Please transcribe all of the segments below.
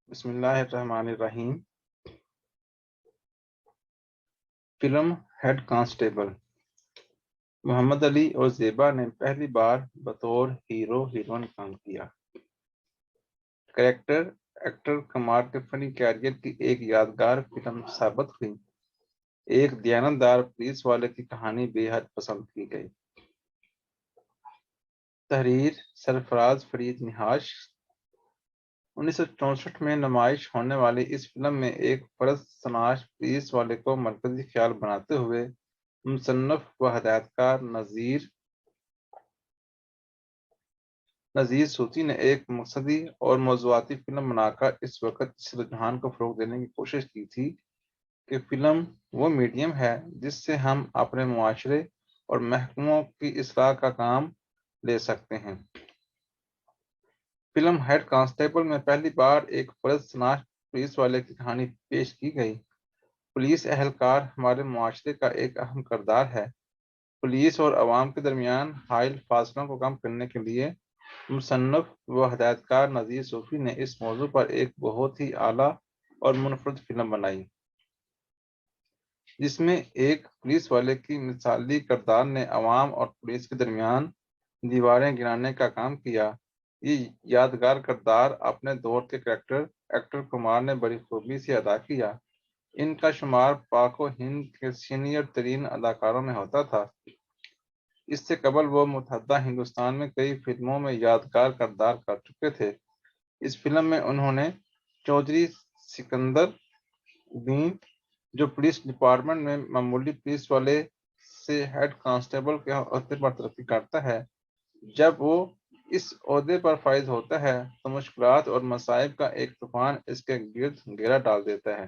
بسم اللہ الرحمن الرحیم۔ Film head constable. Muhammad Ali اور زیبا نے پہلی بار بطور ہیرو ہیروئن کام کیا۔ کریکٹر ایکٹر قمار کے فنی کیریئر کی ایک یادگار فلم ثابت ہوئی۔ ایک دیانتدار پولیس والے کی کہانی بے حد پسند کی گئی۔ تحریر سرفراز فرید نہاش۔ 1964 میں نمائش ہونے والی اس فلم میں ایک فرض شناس پولیس والے کو مرکزی خیال بناتے ہوئے مصنف و ہدایتکار نذیر صوتی نے ایک مقصدی اور موضوعاتی فلم بنا کر اس وقت اس رجحان کو فروغ دینے کی کوشش کی تھی کہ فلم وہ میڈیم ہے جس سے ہم اپنے معاشرے اور محکموں کی اصلاح کا کام لے سکتے ہیں۔ فلم ہیڈ کانسٹیبل میں پہلی بار ایک فرض شناس پولیس والے کی کہانی پیش کی گئی۔ پولیس اہلکار ہمارے معاشرے کا ایک اہم کردار ہے۔ پولیس اور عوام کے درمیان حائل فاصلوں کو کم کرنے کے لیے مصنف و ہدایتکار نذیر صوفی نے اس موضوع پر ایک بہت ہی اعلیٰ اور منفرد فلم بنائی، جس میں ایک پولیس والے کی مثالی کردار نے عوام اور پولیس کے درمیان دیواریں گرانے کا کام کیا۔ یہ یادگار کردار اپنے دور کے کریکٹر ایکٹر کمار نے بڑی خوبی سے ادا کیا۔ ان کا شمار پاک و ہند کے سینئر ترین اداکاروں میں ہوتا تھا۔ اس سے قبل وہ متحدہ ہندوستان میں کئی فلموں میں یادگار کردار کر چکے تھے۔ اس فلم میں انہوں نے چودھری سکندر الدین، جو پولیس ڈپارٹمنٹ میں معمولی پولیس والے سے ہیڈ کانسٹیبل کے عہدے پر ترقی کرتا ہے، جب وہ اس عہدے پر فائز ہوتا ہے تو مشکلات اور مصائب کا ایک طوفان اس کے گرد گھیرا ڈال دیتا ہے۔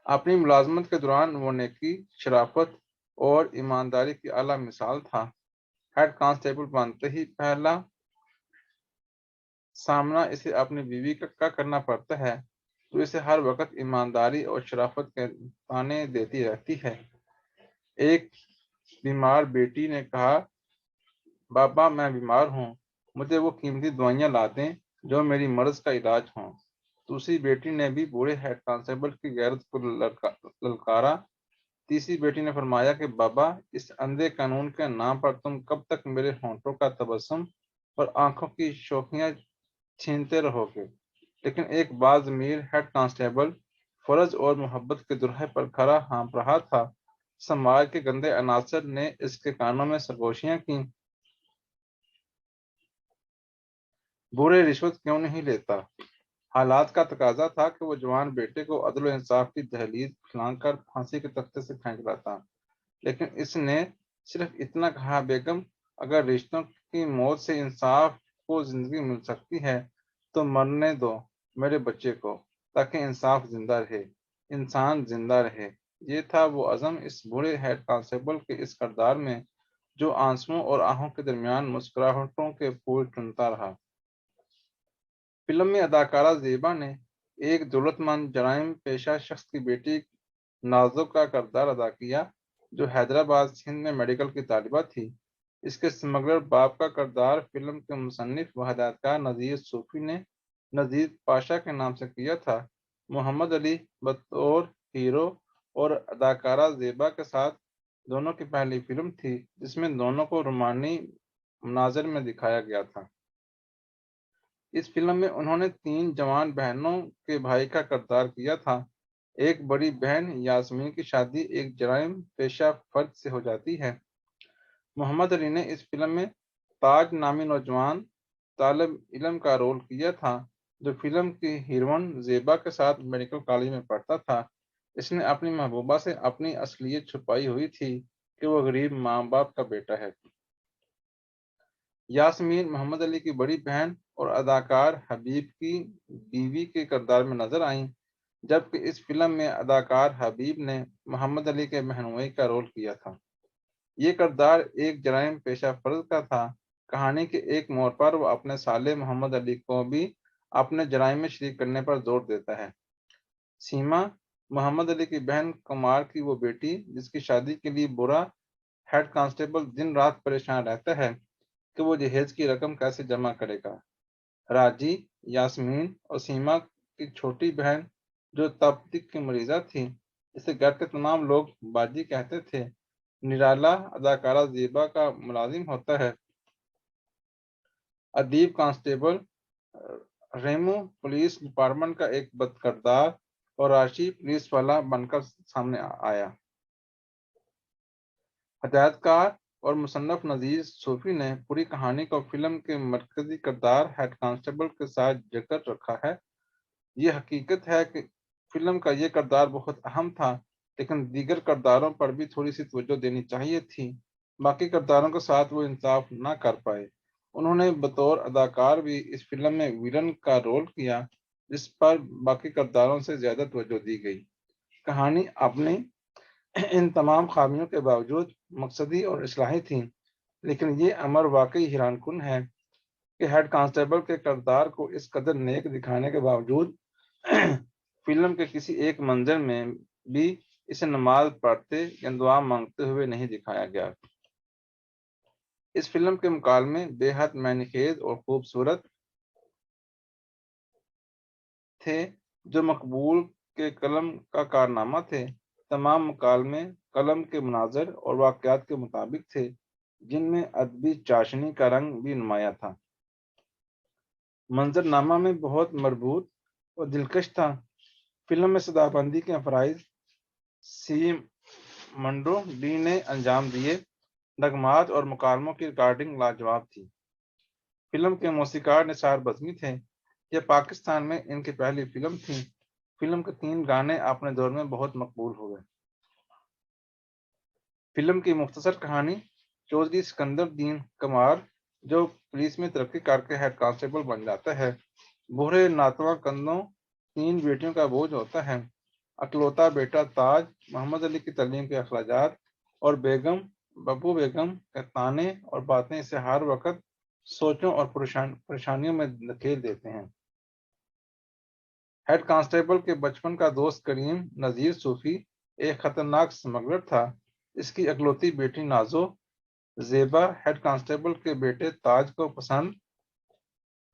اپنی ملازمت کے دوران وہ نیکی، شرافت اور ایمانداری کی اعلیٰ مثال تھا۔ ہیڈ کانسٹیبل بنتے ہی پہلا سامنا اسے اپنی بیوی کا کرنا پڑتا ہے، تو اسے ہر وقت ایمانداری اور شرافت کے تانے دیتی رہتی ہے۔ ایک بیمار بیٹی نے کہا، بابا میں بیمار ہوں، مجھے وہ قیمتی دوائیاں لا دیں جو میری مرض کا علاج ہوں۔ دوسری بیٹی نے بھی بوڑھے ہیڈ کانسٹیبل کی غیرت کو للکارا۔ تیسری بیٹی نے فرمایا کہ بابا، اس اندھے قانون کے نام پر تم کب تک میرے ہونٹوں کا تبسم اور آنکھوں کی شوخیاں چھینتے رہو گے؟ لیکن ایک باضمیر ہیڈ کانسٹیبل فرض اور محبت کے درہے پر کھڑا ہانپ رہا تھا۔ سماج کے گندے عناصر نے اس کے کانوں میں سرگوشیاں کیں، بوڑھے رشوت کیوں نہیں لیتا؟ حالات کا تقاضا تھا کہ وہ جوان بیٹے کو عدل و انصاف کی دہلیز پھلانگ کر پھانسی کے تختے سے پھینک لاتا، لیکن اس نے صرف اتنا کہا، بیگم، اگر رشتوں کی موت سے انصاف کو زندگی مل سکتی ہے تو مرنے دو میرے بچے کو، تاکہ انصاف زندہ رہے، انسان زندہ رہے۔ یہ تھا وہ عزم اس بوڑھے ہیڈ کانسٹیبل کے اس کردار میں، جو آنسوؤں اور آہوں کے درمیان مسکراہٹوں کے پھول چنتا رہا۔ فلم میں اداکارہ زیبا نے ایک دولت مند جرائم پیشہ شخص کی بیٹی نازو کا کردار ادا کیا، جو حیدرآباد سندھ میں میڈیکل کی طالبہ تھی۔ اس کے اسمگلر باپ کا کردار فلم کے مصنف و ہدایتکار نذیر صوفی نے نذیر پاشا کے نام سے کیا تھا۔ محمد علی بطور ہیرو اور اداکارہ زیبا کے ساتھ دونوں کی پہلی فلم تھی جس میں دونوں کو رومانی مناظر میں دکھایا گیا تھا۔ اس فلم میں انہوں نے 3 جوان بہنوں کے بھائی کا کردار کیا تھا۔ ایک بڑی بہن یاسمین کی شادی ایک جرائم پیشہ فرد سے ہو جاتی ہے۔ محمد علی نے اس فلم میں تاج نامی نوجوان طالب علم کا رول کیا تھا، جو فلم کی ہیروئن زیبا کے ساتھ میڈیکل کالج میں پڑھتا تھا۔ اس نے اپنی محبوبہ سے اپنی اصلیت چھپائی ہوئی تھی کہ وہ غریب ماں باپ کا بیٹا ہے۔ یاسمین محمد علی کی بڑی بہن اور اداکار حبیب کی بیوی کے کردار میں نظر آئیں، جبکہ اس فلم میں اداکار حبیب نے محمد علی کے بہنوئی کا رول کیا تھا۔ یہ کردار ایک جرائم پیشہ فرد کا تھا۔ کہانی کے ایک موڑ پر وہ اپنے سالے محمد علی کو بھی اپنے جرائم میں شریک کرنے پر زور دیتا ہے۔ سیما محمد علی کی بہن کمار کی وہ بیٹی جس کی شادی کے لیے برا ہیڈ کانسٹیبل دن رات پریشان رہتا ہے کہ وہ جہیز کی رقم کیسے جمع کرے گا۔ راجی، یاسمین اور سیما کی چھوٹی بہن جو تپ کی مریضہ تھی، اسے گھر کے تمام لوگ باجی کہتے تھے۔ نرالا اداکارہ زیبا کا ملازم ہوتا ہے۔ ادیب کانسٹیبل ریمو پولیس ڈپارٹمنٹ کا ایک بد کردار اور راشی پولیس والا بن کر سامنے آیا۔ ہدایت کار اور مصنف نذیر صوفی نے پوری کہانی کو فلم کے مرکزی کردار ہیڈ کانسٹیبل کے ساتھ جکڑ رکھا ہے۔ یہ حقیقت ہے کہ فلم کا یہ کردار بہت اہم تھا، لیکن دیگر کرداروں پر بھی تھوڑی سی توجہ دینی چاہیے تھی۔ باقی کرداروں کے ساتھ وہ انصاف نہ کر پائے۔ انہوں نے بطور اداکار بھی اس فلم میں ویلن کا رول کیا، جس پر باقی کرداروں سے زیادہ توجہ دی گئی۔ کہانی اپنی ان تمام خامیوں کے باوجود مقصدی اور اصلاحی تھی، لیکن یہ امر واقعی حیران کن ہے کہ ہیڈ کانسٹیبل کے کردار کو اس قدر نیک دکھانے کے باوجود فلم کے کسی ایک منظر میں بھی اسے نماز پڑھتے یا دعا مانگتے ہوئے نہیں دکھایا گیا۔ اس فلم کے مکالمے بے حد معنی خیز اور خوبصورت تھے، جو مقبول کے قلم کا کارنامہ تھے۔ تمام مکالمے قلم کے مناظر اور واقعات کے مطابق تھے، جن میں ادبی چاشنی کا رنگ بھی نمایاں تھا۔ منظر نامہ میں بہت مربوط اور دلکش تھا۔ فلم میں صدابندی کے فرائض سی منڈو ڈی نے انجام دیے۔ نغمات اور مکالموں کی ریکارڈنگ لاجواب تھی۔ فلم کے موسیقار نثار بزمی تھے۔ یہ پاکستان میں ان کی پہلی فلم تھی۔ فلم کے 3 گانے اپنے دور میں بہت مقبول ہوئے۔ فلم کی مختصر کہانی چودھری سکندر دین کمار، جو پولیس میں ترقی کر کے ہیڈ کانسٹیبل بن جاتا ہے، بوڑھے ناتواں کندھوں 3 بیٹیوں کا بوجھ ہوتا ہے۔ اکلوتا بیٹا تاج، محمد علی کی تعلیم کے اخراجات اور بیگم ببو بیگم کے تانے اور باتیں اسے ہر وقت سوچوں اور پریشانیوں میں دھکیل دیتے ہیں۔ ہیڈ کانسٹیبل کے بچپن کا دوست کریم نذیر صوفی ایک خطرناک سمگلر تھا۔ اس کی اکلوتی بیٹی نازو زیبا ہیڈ کانسٹیبل کے بیٹے تاج کو پسند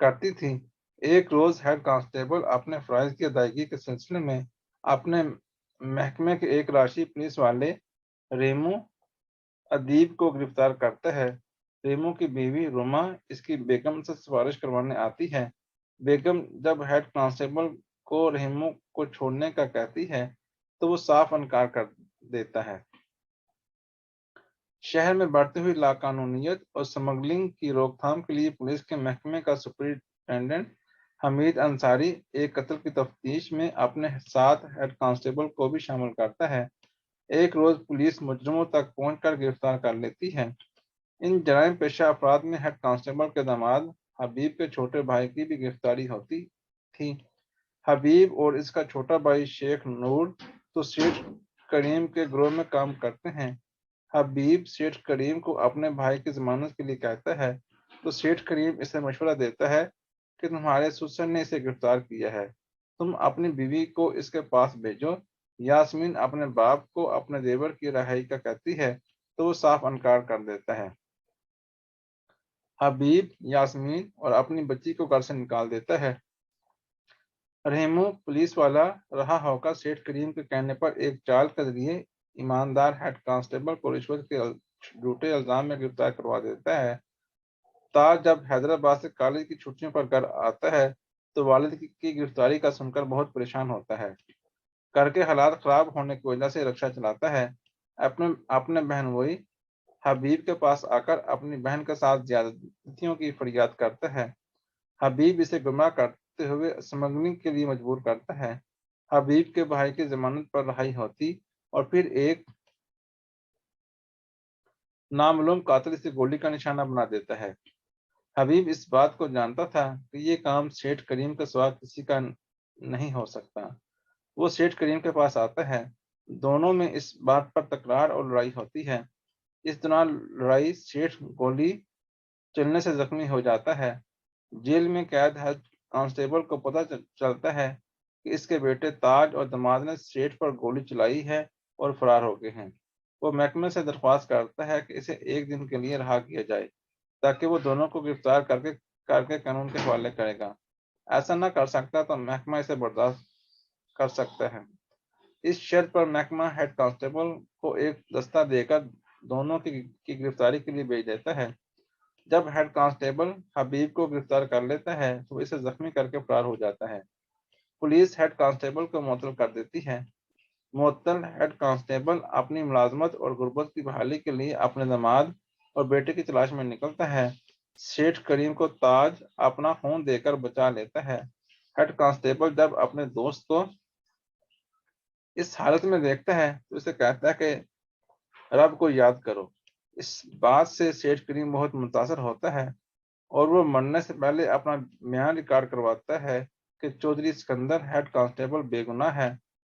کرتی تھی۔ ایک روز ہیڈ کانسٹیبل اپنے فرائض کی ادائیگی کے سلسلے میں اپنے محکمے کے ایک راشی پولیس والے ریمو ادیب کو گرفتار کرتا ہے۔ ریمو کی بیوی روما اس کی بیگم سے سفارش کروانے آتی ہے۔ بیگم جب ہیڈ کانسٹیبل کو ریمو کو چھوڑنے کا کہتی ہے تو وہ صاف انکار کر دیتا ہے۔ شہر میں بڑھتی ہوئی لاقانونیت اور سمگلنگ کی روک تھام کے لیے پولیس کے محکمے کا سپرنٹینڈنٹ حمید انصاری ایک قتل کی تفتیش میں اپنے ساتھ ہیڈ کانسٹیبل کو بھی شامل کرتا ہے۔ ایک روز پولیس مجرموں تک پہنچ کر گرفتار کر لیتی ہے۔ ان جرائم پیشہ افراد میں ہیڈ کانسٹیبل کے داماد حبیب کے چھوٹے بھائی کی بھی گرفتاری ہوتی تھی۔ حبیب اور اس کا چھوٹا بھائی شیخ نور تو سیٹھ کریم کے گروہ میں کام کرتے ہیں۔ حبیب سیٹھ کریم کو اپنے بھائی کی ضمانت کے لیے کہتا ہے تو سیٹھ کریم اسے مشورہ دیتا ہے کہ تمہارے سسر نے اسے گرفتار کیا ہے، تم اپنی بیوی کو اس کے پاس بھیجو۔ یاسمین اپنے باپ کو اپنے دیور کی رہائی کا کہتی ہے تو وہ صاف انکار کر دیتا ہے۔ حبیب یاسمین اور اپنی بچی کو گھر سے نکال دیتا ہے۔ ریمو پولیس والا رہا ہو کر سیٹھ کریم کے کہنے پر ایک چال کے ذریعے ایماندار ہیڈ کانسٹیبل کو رشوت کے جھوٹے الزام میں گرفتار کروا دیتا ہے۔ تاج جب حیدرآباد سے کالج کی چھٹیوں پر گھر آتا ہے تو والد کی گرفتاری کا سن کر بہت پریشان ہوتا ہے۔ گھر کے حالات خراب ہونے کی وجہ سے رکشہ چلاتا ہے۔ اپنے بہن بھائی حبیب کے پاس آ کر اپنی بہن کے ساتھ زیادتیوں کی فریاد کرتا ہے۔ حبیب اسے گمراہ کرتے ہوئے اسمگلنگ کے لیے مجبور کرتا ہے۔ حبیب کے بھائی کی ضمانت پر رہائی ہوتی اور پھر ایک نامعلوم قاتل اسے گولی کا نشانہ بنا دیتا ہے۔ حبیب اس بات کو جانتا تھا کہ یہ کام سیٹھ کریم کے سوا کسی کا نہیں ہو سکتا۔ وہ سیٹھ کریم کے پاس آتا ہے۔ دونوں میں اس بات پر تکرار اور لڑائی ہوتی ہے۔ اس دوران لڑائی سیٹھ گولی چلنے سے زخمی ہو جاتا ہے۔ جیل میں قید ہیڈ کانسٹیبل کو پتہ چلتا ہے کہ اس کے بیٹے تاج اور داماد نے سیٹھ پر گولی چلائی ہے اور فرار ہو گئے ہیں۔ وہ محکمے سے درخواست کرتا ہے کہ اسے ایک دن کے لیے رہا کیا جائے تاکہ وہ دونوں کو گرفتار کر کے کر کے قانون کے حوالے کرے گا۔ ایسا نہ کر سکتا تو محکمہ اسے برداشت کر سکتا ہے۔ اس شرط پر محکمہ ہیڈ کانسٹیبل کو ایک دستہ دے کر دونوں کی گرفتاری کے لیے بھیج دیتا ہے۔ جب ہیڈ کانسٹیبل حبیب کو گرفتار کر لیتا ہے تو اسے زخمی کر کے فرار ہو جاتا ہے۔ پولیس ہیڈ کانسٹیبل کو معطل کر دیتی ہے۔ معطل ہیڈ کانسٹیبل اپنی ملازمت اور غربت کی بحالی کے لیے اپنے داماد اور بیٹے کی تلاش میں نکلتا ہے۔ سیٹھ کریم کو تاج اپنا خون دے کر بچا لیتا ہے۔ ہیڈ کانسٹیبل جب اپنے دوست کو اس حالت میں دیکھتا ہے تو اسے کہتا ہے کہ رب کو یاد کرو۔ اس بات سے سیٹھ کریم بہت متاثر ہوتا ہے اور وہ مرنے سے پہلے اپنا بیان ریکارڈ کرواتا ہے کہ چودھری سکندر ہیڈ کانسٹیبل بے گناہ ہے،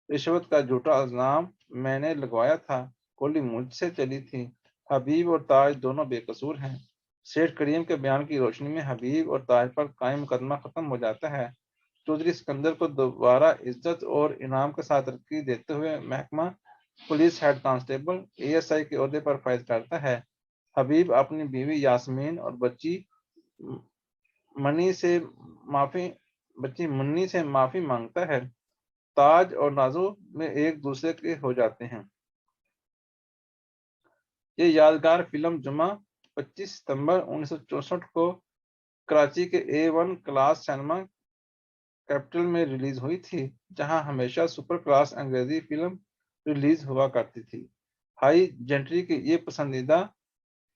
رشوت کا جھوٹا الزام میں نے لگوایا تھا، گولی مجھ سے چلی تھی، حبیب اور تاج دونوں بے قصور ہیں۔ سیٹھ کریم کے بیان کی روشنی میں حبیب اور تاج پر قائم مقدمہ ختم ہو جاتا ہے۔ چودھری سکندر کو دوبارہ عزت اور انعام کے ساتھ ترقی دیتے ہوئے محکمہ پولیس ہیڈ کانسٹیبل ASI کے عہدے پر فائز کرتا ہے۔ حبیب اپنی بیوی یاسمین اور بچی منی سے معافی مانگتا ہے۔ تاج اور نازو میں ایک دوسرے کے ہو جاتے ہیں۔ یہ یادگار فلم جمعہ 25 ستمبر 1964 کو کراچی کے A1 کلاس سینما کیپٹل میں ریلیز ہوئی تھی، جہاں ہمیشہ سپر کلاس انگریزی فلم ریلیز ہوا کرتی تھی۔ ہائی جنٹری کے یہ پسندیدہ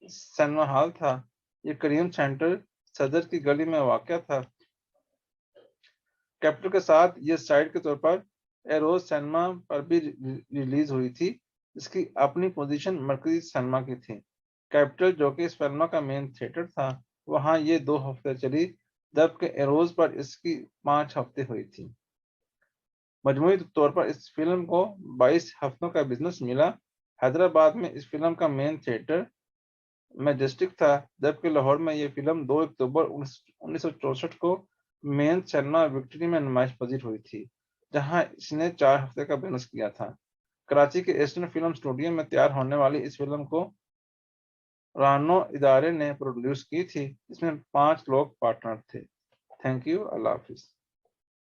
سینما ہال تھا۔ یہ کریم سینٹر صدر کی گلی میں واقع تھا۔ کیپٹل کے ساتھ یہ سائٹ کے طور پر ایروز سینما پر بھی ریلیز ہوئی تھی، جس کی اپنی پوزیشن مرکزی سینما کی تھی۔ کیپٹل جو کہ اس فلم کا مین تھیٹر تھا، وہاں یہ 2 ہفتے چلی، جبکہ ایروز پر اس کی 5 ہفتے ہوئی تھی۔ مجموعی طور پر اس فلم کو 22 ہفتوں کا بزنس ملا۔ حیدرآباد میں اس فلم کا مین تھیٹر میجسٹک تھا، جبکہ لاہور میں یہ فلم 2 اکتوبر 1964 کو مین سینما وکٹری میں نمائش پذیر ہوئی تھی، جہاں اس نے 4 ہفتے کا بزنس کیا تھا۔ کراچی کے ایسٹرن فلم اسٹوڈیو میں تیار ہونے والی اس فلم کو رانو ادارے نے پروڈیوس کی تھی، جس میں 5 لوگ پارٹنر تھے۔ تھینک یو، اللہ حافظ۔